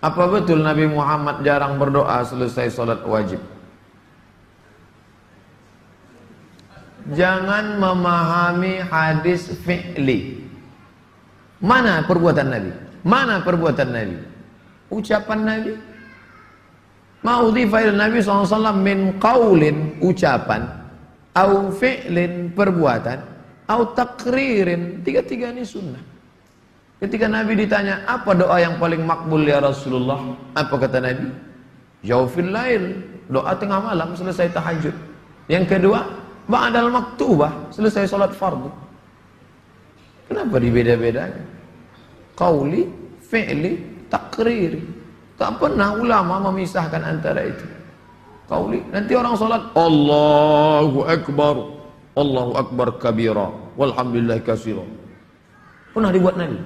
Apa betul Nabi Muhammad jarang berdoa selesai sholat wajib? Jangan memahami hadis fi'li. Mana perbuatan Nabi? Mana perbuatan Nabi? Ucapan Nabi? Ma'udhifa ila Nabi SAW min qaulin, ucapan, au fi'lin, perbuatan, au takririn, tiga-tiga ini sunnah. Ketika Nabi ditanya, apa doa yang paling makbul ya Rasulullah? Apa kata Nabi? Jawfil lail, doa tengah malam selesai tahajud. Yang kedua, ba'dal maktubah, selesai salat fardu. Kenapa dibeda-bedakan? Qauli, fi'li, takriri. Tak pernah ulama memisahkan antara itu. Qauli, nanti orang salat Allahu Akbar kabira, walhamdulillah katsira. Pernah dibuat Nabi?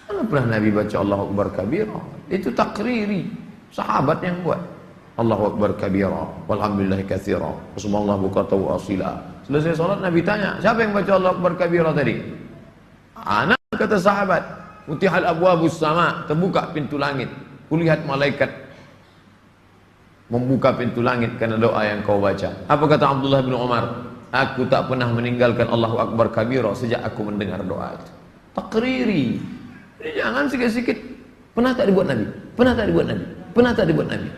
Mana pernah Nabi baca Allahu Akbar kabira? Itu takriri, sahabat yang buat. Allahu Akbar kabira, walhamdulillah katsira, subhanallah bukratan wa asila. Selesai salat Nabi tanya, siapa yang baca Allahu Akbar kabira tadi? Anak, kata sahabat. Futihal abwabus sama, terbuka pintu langit. Kulihat malaikat membuka pintu langit karena doa yang kau baca. Apa kata Abdullah bin Umar? Aku tak pernah meninggalkan Allahu Akbar kabira sejak aku mendengar doa itu. Takriri. Jadi jangan sikit-sikit. Pernah tak dibuat Nabi? Pernah tak dibuat Nabi? Pernah tak dibuat Nabi?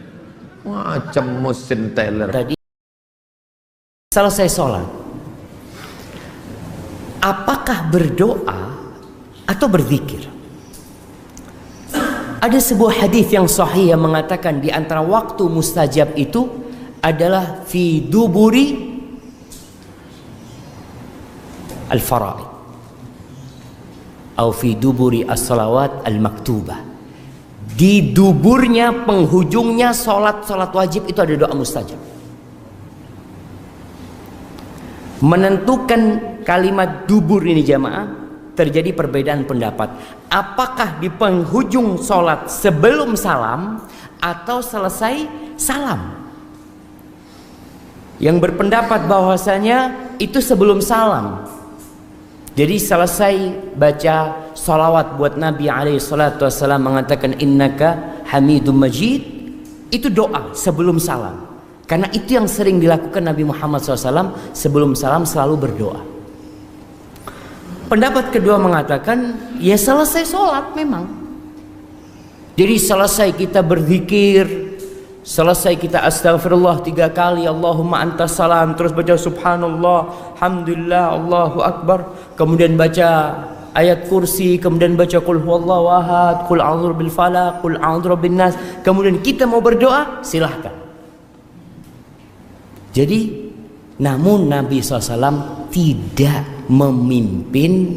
Macam mesin teller. Tadi selesai sholat, apakah berdoa atau berzikir? Ada sebuah hadis yang sahih yang mengatakan di antara waktu mustajab itu adalah fi duburi al-fara'id atau fi duburi as-salawat al-maktubah. Di duburnya, penghujungnya salat wajib itu ada doa mustajab. Menentukan kalimat dubur ini jamaah, terjadi perbedaan pendapat. Apakah di penghujung sholat sebelum salam atau selesai salam? Yang berpendapat bahwasanya itu sebelum salam. Jadi selesai baca salawat buat Nabi alaihi salatu wassalam mengatakan innaka hamidum majid, itu doa sebelum salam. Karena itu yang sering dilakukan Nabi Muhammad SAW sebelum salam selalu berdoa. Pendapat kedua mengatakan ya selesai sholat memang. Jadi selesai kita berzikir, selesai kita astaghfirullah 3 kali, Allahumma antas salam, terus baca subhanallah, alhamdulillah, Allahu akbar, kemudian baca ayat kursi, kemudian baca qul huwallahu ahad, qul a'udzu bil falaq, qul a'udzu bin nas, kemudian kita mau berdoa, silahkan. Jadi namun Nabi SAW tidak memimpin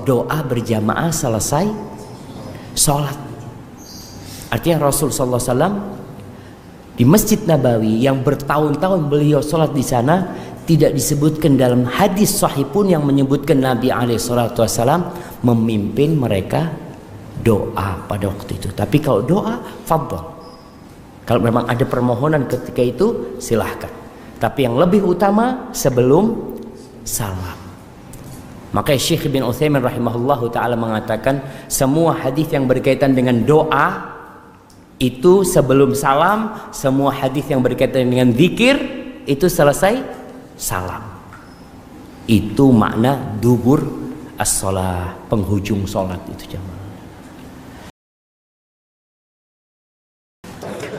doa berjamaah selesai sholat. Artinya Rasul SAW di Masjid Nabawi yang bertahun-tahun beliau sholat di sana, tidak disebutkan dalam hadis sahih pun yang menyebutkan Nabi SAW memimpin mereka doa pada waktu itu. Tapi kalau doa, fadhal. Kalau memang ada permohonan ketika itu, silahkan. Tapi yang lebih utama sebelum salam. Makanya Syekh bin Utsaimin rahimahullahu ta'ala mengatakan semua hadis yang berkaitan dengan doa itu sebelum salam, semua hadis yang berkaitan dengan zikir itu selesai salam. Itu makna dubur as-shalah, penghujung salat itu jamaah.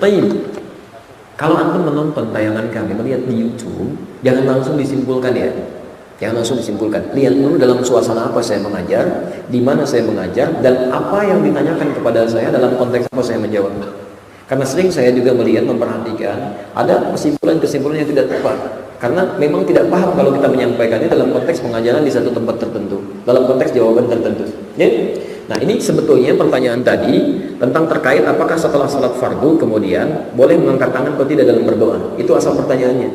Baik. Kalau antum menonton tayangan kami, melihat di YouTube, jangan langsung disimpulkan ya. Jangan langsung disimpulkan. Lihat dulu dalam suasana apa saya mengajar, di mana saya mengajar, dan apa yang ditanyakan kepada saya dalam konteks apa saya menjawab. Karena sering saya juga melihat, memperhatikan, ada kesimpulan-kesimpulan yang tidak tepat. Karena memang tidak paham kalau kita menyampaikannya dalam konteks pengajaran di satu tempat tertentu, dalam konteks jawaban tertentu. Ya? Nah ini sebetulnya pertanyaan tadi tentang terkait apakah setelah salat fardu kemudian boleh mengangkat tangan atau tidak dalam berdoa. Itu asal pertanyaannya.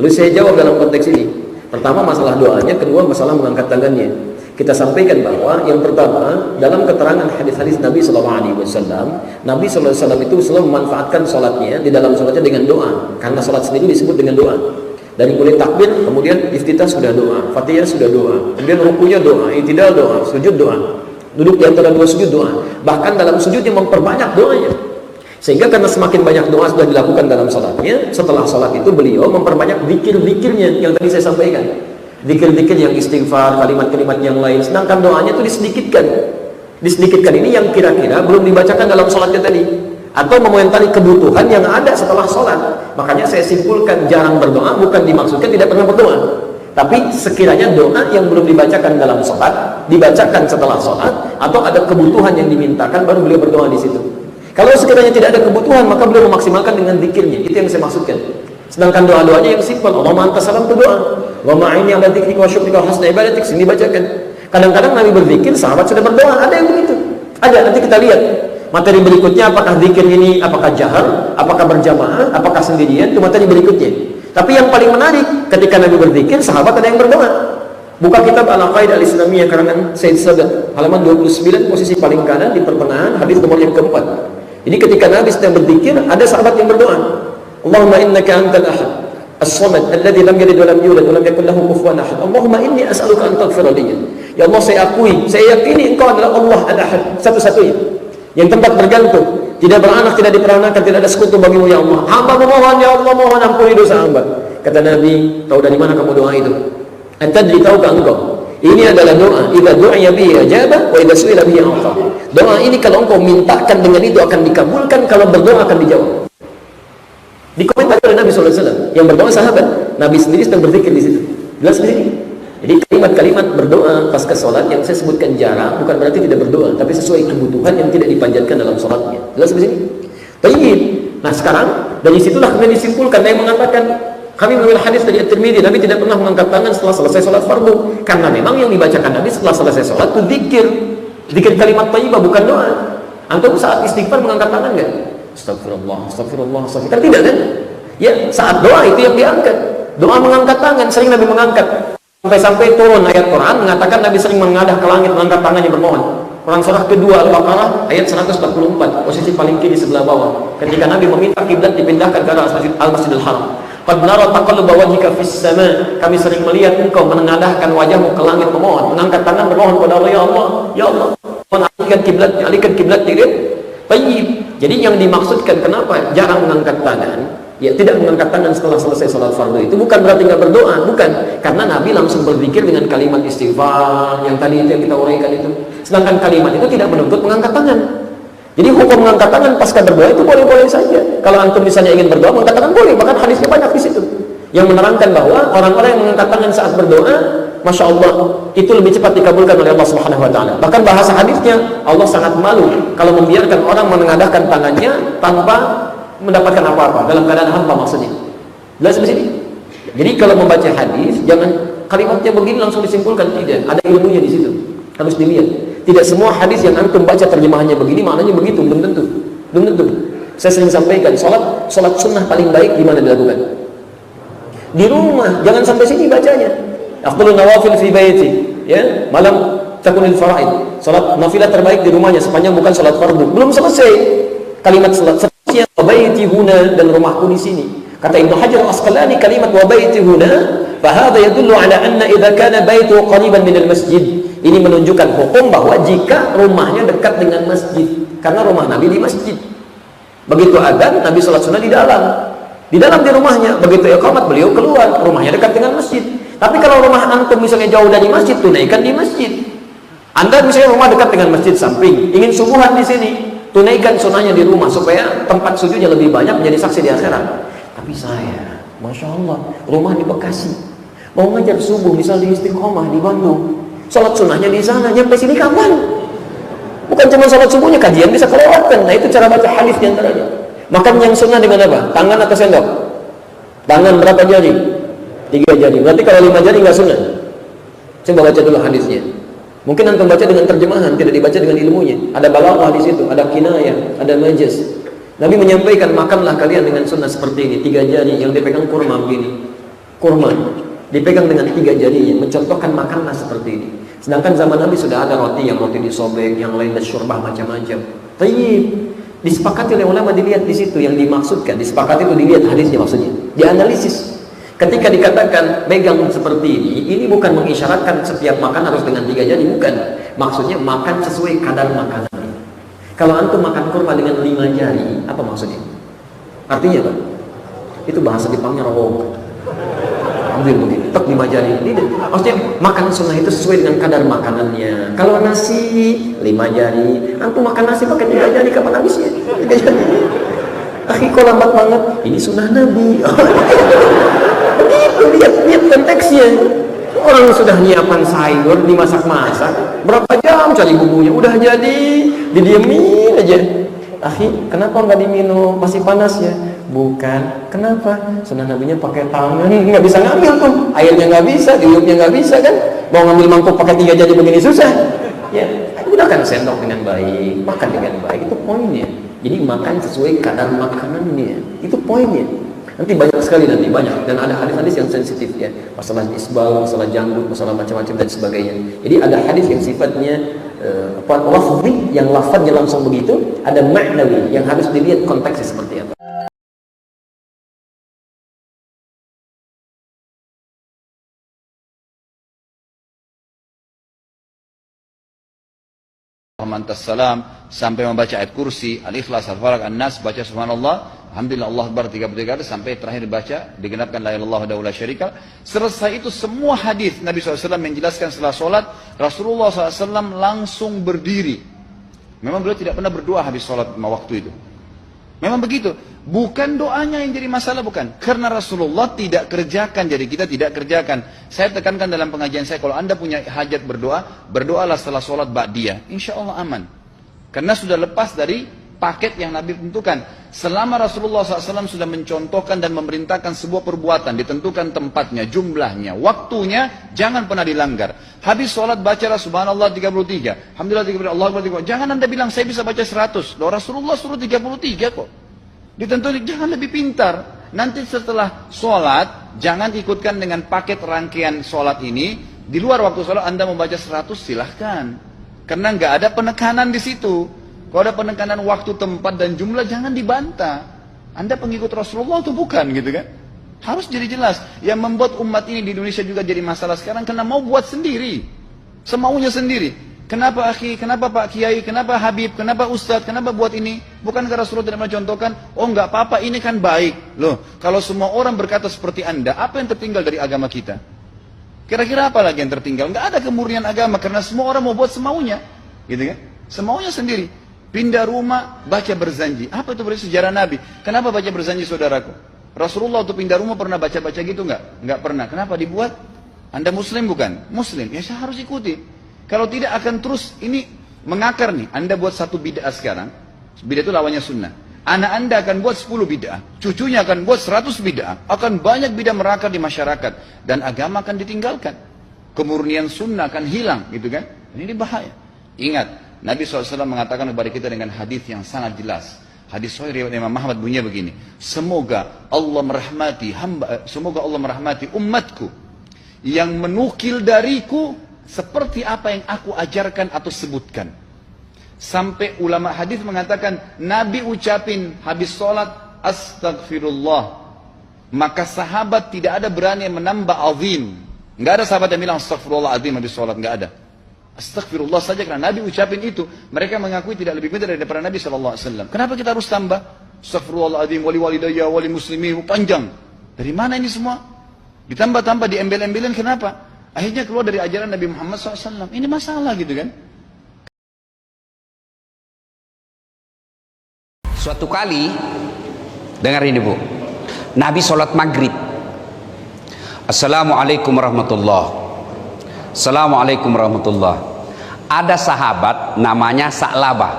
Lalu saya jawab dalam konteks ini. Pertama masalah doanya, kedua masalah mengangkat tangannya. Kita sampaikan bahwa yang pertama dalam keterangan hadis-hadis Nabi SAW, Nabi SAW itu selalu memanfaatkan sholatnya di dalam sholatnya dengan doa. Karena sholat sendiri disebut dengan doa. Dari mulai takbir, kemudian iftitah sudah doa, fatihah sudah doa, kemudian rukunya doa, i'tidal doa, sujud doa. Duduk di antara dua sujud doa. Bahkan dalam sujudnya memperbanyak doanya. Sehingga karena semakin banyak doa sudah dilakukan dalam salatnya, setelah salat itu beliau memperbanyak zikir-zikirnya yang tadi saya sampaikan. Zikir-zikir yang istighfar, kalimat-kalimat yang lain. Sedangkan doanya itu disedikitkan. Disedikitkan ini yang kira-kira belum dibacakan dalam salatnya tadi. Atau memomentari kebutuhan yang ada setelah salat. Makanya saya simpulkan jarang berdoa bukan dimaksudkan tidak pernah berdoa. Tapi sekiranya doa yang belum dibacakan dalam salat, dibacakan setelah salat, atau ada kebutuhan yang dimintakan, baru beliau berdoa di situ. Kalau sekiranya tidak ada kebutuhan, maka beliau memaksimalkan dengan zikirnya. Itu yang saya maksudkan. Sedangkan doa-doanya yang simpel, Allahumma anta salam itu doa. Wa ma'ini ala dzikrika wa syukrika wa husni ibadatik, sini bacakan. Kadang-kadang Nabi berzikir, sahabat sudah berdoa, ada yang begitu. Ada, nanti kita lihat. Materi berikutnya apakah zikir ini, apakah jahar, apakah berjamaah, apakah sendirian, itu materi berikutnya. Tapi yang paling menarik, ketika Nabi berzikir, sahabat ada yang berdoa. Buka kitab Al-Aqaidah Al-Islamiyah karangan Said Sadat, halaman 29, posisi paling kanan di pertengahan, hadis nomor yang keempat. Jadi ketika Nabi sedang berzikir, ada sahabat yang berdoa. Allahumma innaka antal ahad, as-samad, alladhi lam yalid wa lam yulad wa lam yakul lahu kufuwan ahad. Allahumma inni as'aluka an taghfira li. Ya Allah, saya akui, saya yakini Engkau adalah Allah al-Ahad, satu-satunya, yang tempat bergantung, tidak beranak, tidak diperanakan, tidak ada sekutu bagimu ya Allah. Hamba memohon ya Allah, mohon ampuni dosa hamba. Kata Nabi, tahu dari mana kamu doa itu? Antadri, tahukah engkau? Ini adalah doa. Idza du'iya bihi ajaba wa idza su'ila bihi a'ta. Doa ini kalau engkau mintakan dengan itu akan dikabulkan, kalau berdoa akan dijawab. Dikomentari oleh Nabi SAW. Yang berdoa sahabat, Nabi sendiri sedang berzikir di situ. Jelas di sini. Jadi kalimat-kalimat berdoa pasca sholat yang saya sebutkan jarang bukan berarti tidak berdoa, tapi sesuai kebutuhan yang tidak dipanjatkan dalam sholatnya. Jelas di sini. Baik. Nah sekarang dari situlah kemudian disimpulkan yang mengatakan kami mengambil hadis dari At-Tirmidzi, Nabi tidak pernah mengangkat tangan setelah selesai sholat fardu, karena memang yang dibacakan Nabi setelah selesai sholat itu zikir kalimat thayyibah, bukan doa. Antum saat istighfar mengangkat tangan nggak? Astagfirullah, astagfirullah, astagfirullah. Kan tidak kan? Ya, saat doa itu yang diangkat. Doa mengangkat tangan, sering Nabi mengangkat. Sampai-sampai turun ayat Quran mengatakan Nabi sering mengadah ke langit mengangkat tangannya bermohon. Quran surah kedua Al-Baqarah ayat 144, posisi paling kiri sebelah bawah. Ketika Nabi meminta kiblat dipindahkan ke arah Al-Masjidil Haram. Qad nara taqalluba wajhika fis sama. Kami sering melihat engkau menengadahkan wajahmu ke langit memohon, mengangkat tangan bermohon kepada Allah, ya Allah, ya Allah. Alihkan kiblat diri. Baik. Jadi yang dimaksudkan kenapa jarang mengangkat tangan? Ya, tidak mengangkat tangan setelah selesai sholat fardu itu bukan berarti nggak berdoa, bukan. Karena Nabi langsung berzikir dengan kalimat istighfar yang tadi itu yang kita uraikan itu. Sedangkan kalimat itu tidak menuntut mengangkat tangan. Jadi hukum mengangkat tangan pasca berdoa itu boleh-boleh saja. Kalau antum misalnya ingin berdoa, mengangkat tangan boleh. Bahkan hadisnya banyak di situ yang menerangkan bahwa orang-orang yang mengangkat tangan saat berdoa, masya Allah, itu lebih cepat dikabulkan oleh Allah Subhanahu Wa Taala. Bahkan bahasa hadisnya, Allah sangat malu kalau membiarkan orang menengadahkan tangannya tanpa mendapatkan apa-apa, dalam keadaan hampa maksudnya. Jelas di sini. Jadi kalau membaca hadis, jangan kalimatnya begini langsung disimpulkan, tidak. Ada ilmunya di situ. Harus dilihat. Tidak semua hadis yang antum baca terjemahannya begini, maknanya begitu, belum tentu. Belum tentu. Saya sering sampaikan, salat sunnah paling baik di mana dilakukan? Di rumah, jangan sampai sini bacanya. Afdhalun nawafil fi baiti, ya, malam takunil faraid. Salat nafilah terbaik di rumahnya sepanjang bukan salat fardu. Belum selesai kalimat salat wa baiti huna, dan rumahku di sini. Kata Ibnu Hajar Al-Asqalani, kalimat wa baiti huna fa hadha yadullu ala anna idza kana baitu qariban min al-masjid. Ini menunjukkan hukum bahwa jika rumahnya dekat dengan masjid, karena rumah Nabi di masjid. Begitu adzan, Nabi sholat sunnah di dalam di rumahnya. Begitu iqamat, beliau keluar, rumahnya dekat dengan masjid. Tapi kalau rumah antum misalnya jauh dari masjid, tunaikan di masjid. Anda misalnya rumah dekat dengan masjid samping, ingin subuhan di sini, tunaikan sunnahnya di rumah supaya tempat sujudnya lebih banyak, menjadi saksi di akhirat. Tapi saya, masya Allah, rumah di Bekasi, mau ngajar subuh misal di Istiqomah di Bandung, sholat sunnahnya di sana, nyampe sini kapan? Bukan cuma sholat subuhnya, kajian bisa kelewatan. Nah itu cara baca hadis diantaranya. Makan yang sunnah dengan apa? Tangan atau sendok? Tangan berapa jari? 3 jari. Berarti kalau 5 jari nggak sunnah. Coba baca dulu hadisnya. Mungkin antum baca dengan terjemahan, tidak dibaca dengan ilmunya. Ada balaghah di situ, ada kinayah, ada majaz. Nabi menyampaikan, makanlah kalian dengan sunnah seperti ini. 3 jari yang dipegang kurma begini. Kurma dipegang dengan 3 jarinya, mencontohkan makanlah seperti ini. Sedangkan zaman Nabi sudah ada roti disobek, yang lain dan syurbah macam-macam. Tayyib. Disepakati oleh ulama, dilihat di situ yang dimaksudkan. Disepakati itu dilihat hadisnya maksudnya. Dianalisis. Ketika dikatakan megang seperti ini bukan mengisyaratkan setiap makan harus dengan 3 jari, bukan. Maksudnya makan sesuai kadar makanan. Kalau antum makan kurma dengan 5 jari, apa maksudnya? Artinya apa? Itu bahasa Jepangnya rohong. Ambil begini, tek 5 jari. Maksudnya makan sunnah itu sesuai dengan kadar makanannya. Kalau nasi 5 jari, antum makan nasi pakai 3 jari, kapan habisnya? 3 jari. Akhi, kok lambat banget? Ini sunnah Nabi. Begitu, lihat konteksnya. Orang sudah nyiapkan sayur, dimasak-masak, berapa jam cari bumbunya, udah jadi, didiemin aja. Akhi, kenapa nggak diminum? Masih panas ya? Bukan. Kenapa? Sunnah Nabinya pakai tangan, nggak bisa ngambil tuh. Airnya nggak bisa, diulupnya nggak bisa kan? Mau ngambil mangkuk pakai 3 jari begini susah. Ya, gunakan sendok dengan baik, makan dengan baik, itu poinnya. Jadi makan sesuai kadar makanannya, itu poinnya. Nanti banyak sekali, banyak, dan ada hadis-hadis yang sensitif ya, masalah isbal, masalah janggut, masalah macam-macam dan sebagainya. Jadi ada hadis yang sifatnya lafzi, yang lafadznya langsung begitu, ada ma'nawi yang harus dilihat konteksnya seperti apa. Salam sampai membaca ayat kursi, al-ikhlas, al-falaq, an-nas, baca subhanallah, alhamdulillah, Allah akbar 33 kali sampai terakhir baca digenapkan la ilaha illallah wahdahu la syarika. Selesai itu semua hadis Nabi SAW menjelaskan setelah sholat, Rasulullah SAW langsung berdiri. Memang beliau tidak pernah berdoa habis sholat waktu itu. Memang begitu. Bukan doanya yang jadi masalah, bukan. Karena Rasulullah tidak kerjakan, jadi kita tidak kerjakan. Saya tekankan dalam pengajian saya, kalau anda punya hajat berdoa, berdoalah setelah sholat ba'diyah. Insya Allah aman. Karena sudah lepas dari paket yang Nabi tentukan. Selama Rasulullah SAW sudah mencontohkan dan memerintahkan sebuah perbuatan, ditentukan tempatnya, jumlahnya, waktunya, jangan pernah dilanggar. Habis sholat bacalah subhanallah 33, alhamdulillah 33, Allah akbar 33. Jangan anda bilang saya bisa baca 100. Loh, Rasulullah suruh 33 kok. Ditentukan, jangan lebih pintar. Nanti setelah sholat, jangan ikutkan dengan paket rangkaian sholat ini. Di luar waktu sholat anda membaca 100, silahkan. Karena nggak ada penekanan di situ. Kalau ada penekanan waktu, tempat, dan jumlah, jangan dibantah. Anda pengikut Rasulullah atau bukan, gitu kan? Harus jadi jelas. Yang membuat umat ini di Indonesia juga jadi masalah sekarang, karena mau buat sendiri. Semaunya sendiri. Kenapa akhi, kenapa Pak Kiai, kenapa Habib, kenapa Ustadz, kenapa buat ini? Bukankah Rasulullah tidak mencontohkan? Oh nggak apa-apa, ini kan baik. Loh, kalau semua orang berkata seperti anda, apa yang tertinggal dari agama kita? Kira-kira apa lagi yang tertinggal? Nggak ada kemurnian agama, karena semua orang mau buat semaunya. Gitu kan? Semaunya sendiri. Pindah rumah, baca berzanji. Apa itu berarti sejarah Nabi? Kenapa baca berzanji, saudaraku? Rasulullah waktu pindah rumah pernah baca-baca gitu nggak? Nggak pernah. Kenapa dibuat? Anda muslim bukan? Muslim. Ya saya harus ikuti. Kalau tidak akan terus ini mengakar nih. Anda buat satu bid'ah sekarang. Bid'ah itu lawannya sunnah. Anak anda akan buat 10 bid'ah. Cucunya akan buat 100 bid'ah. Akan banyak bid'ah merakar di masyarakat. Dan agama akan ditinggalkan. Kemurnian sunnah akan hilang. Gitu kan? Ini bahaya. Ingat. Nabi SAW mengatakan kepada kita dengan hadis yang sangat jelas. Hadis sahih riwayat Imam Ahmad bunyinya begini. Semoga Allah merahmati umatku yang menukil dariku seperti apa yang aku ajarkan atau sebutkan. Sampai ulama hadis mengatakan Nabi ucapin habis sholat astagfirullah, maka sahabat tidak ada berani yang menambah azim. Nggak ada sahabat yang bilang astagfirullah azim habis sholat, nggak ada. Astagfirullah saja karena Nabi ucapin itu. Mereka mengakui tidak lebih pintar daripada Nabi SAW. Kenapa kita harus tambah? Astagfirullahaladzim, wali walidayya, wali muslimin, panjang. Dari mana ini semua? Ditambah-tambah, diembel-embelin, kenapa? Akhirnya keluar dari ajaran Nabi Muhammad SAW. Ini masalah gitu kan? Suatu kali, dengar ini bu, Nabi sholat maghrib. Assalamualaikum warahmatullahi. Assalamualaikum warahmatullahi. Ada sahabat namanya Sa'labah.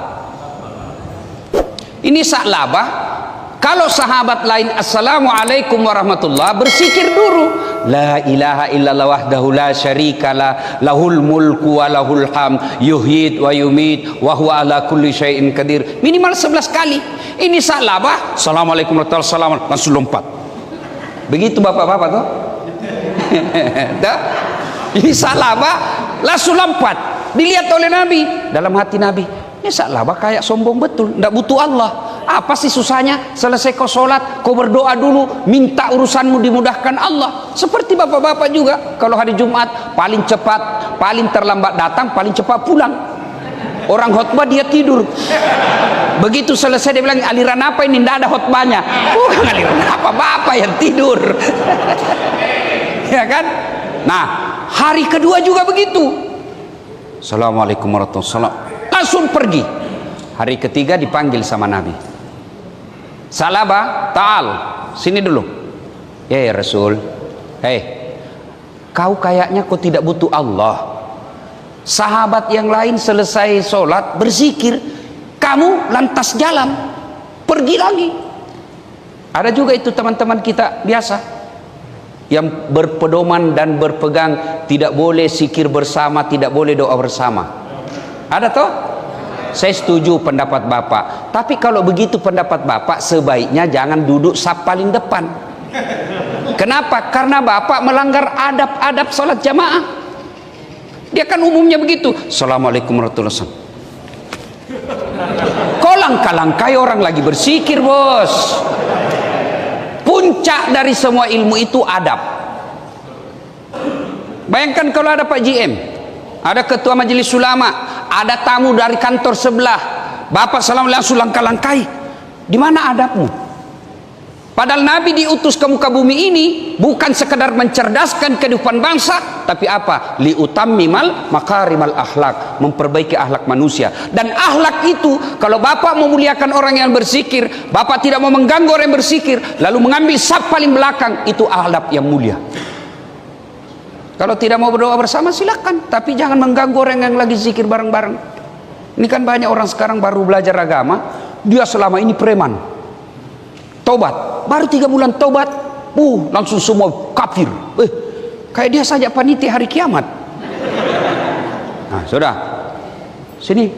Ini Sa'labah, kalau sahabat lain assalamualaikum warahmatullahi, bersikir dulu. La ilaha illallah wahdahu la syarikalah, lahul mulku wa lahul hamd, yuhyid wa yumit wa huwa ala kulli syai'in qadir. Minimal 11 kali. Ini Sa'labah, assalamualaikum warahmatullahi wabarakatuh, langsung lompat. Begitu bapak-bapak tuh. Dah. Ini Sa'labah langsung lompat. Dilihat oleh Nabi. Dalam hati Nabi, ini Sa'labah kayak sombong betul, tidak butuh Allah. Apa sih susahnya? Selesai kau sholat, kau berdoa dulu, minta urusanmu dimudahkan Allah. Seperti bapak-bapak juga, kalau hari Jumat paling cepat, paling terlambat datang, paling cepat pulang. Orang khotbah dia tidur. Begitu selesai dia bilang, aliran apa ini? Tidak ada khotbahnya. Aliran apa? Bapak yang tidur. Ya kan? Nah, hari kedua juga begitu. Assalamualaikum warahmatullahi wabarakatuh. Langsung pergi. Hari ketiga dipanggil sama Nabi. Salaba, ta'al, sini dulu. Ya Rasul. Kau kayaknya kau tidak butuh Allah. Sahabat yang lain selesai sholat berzikir, kamu lantas jalan, pergi lagi. Ada juga itu teman-teman kita biasa yang berpedoman dan berpegang tidak boleh zikir bersama, tidak boleh doa bersama. Ada toh? Saya setuju pendapat Bapak, tapi kalau begitu pendapat Bapak, sebaiknya jangan duduk saf paling depan. Kenapa? Karena Bapak melanggar adab-adab sholat jamaah. Dia kan umumnya begitu. Assalamualaikum warahmatullahi wabarakatuh. Kau langkah-langkai orang lagi berzikir, bos. Puncak dari semua ilmu itu adab. Bayangkan kalau ada Pak GM, ada ketua majelis ulama, ada tamu dari kantor sebelah, Bapak salam langsung langkah-langkai. Di mana adabmu? Padahal Nabi diutus ke muka bumi ini bukan sekedar mencerdaskan kehidupan bangsa, tapi apa? Liutammimal makarimal akhlak, memperbaiki akhlak manusia. Dan akhlak itu, kalau Bapak memuliakan orang yang berzikir, Bapak tidak mau mengganggu orang yang berzikir, lalu mengambil saf paling belakang, itu akhlak yang mulia. Kalau tidak mau berdoa bersama silakan, tapi jangan mengganggu orang yang lagi zikir bareng-bareng. Ini kan banyak orang sekarang baru belajar agama, dia selama ini preman. Tobat, baru 3 bulan tobat, langsung semua kafir. Kayak dia saja panitia hari kiamat. Nah, sudah. Sini.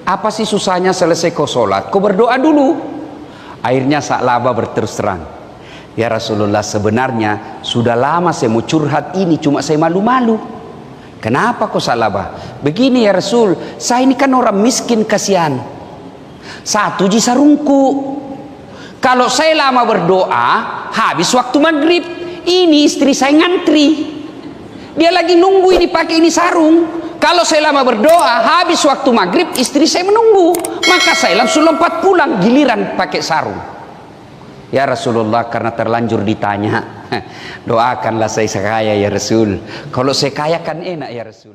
Apa sih susahnya selesai kau sholat? Kau berdoa dulu. Akhirnya Sa'labah berterus terang. Ya Rasulullah, sebenarnya sudah lama saya mau curhat ini, cuma saya malu-malu. Kenapa kau Sa'labah? Begini ya Rasul, saya ini kan orang miskin kasihan. Satu ji sarungku. Kalau saya lama berdoa, habis waktu maghrib, ini istri saya ngantri. Dia lagi nunggu ini pakai ini sarung. Kalau saya lama berdoa, habis waktu maghrib, istri saya menunggu. Maka saya langsung lompat pulang, giliran pakai sarung. Ya Rasulullah, karena terlanjur ditanya, doakanlah saya kaya ya Rasul. Kalau saya kaya kan enak ya Rasul.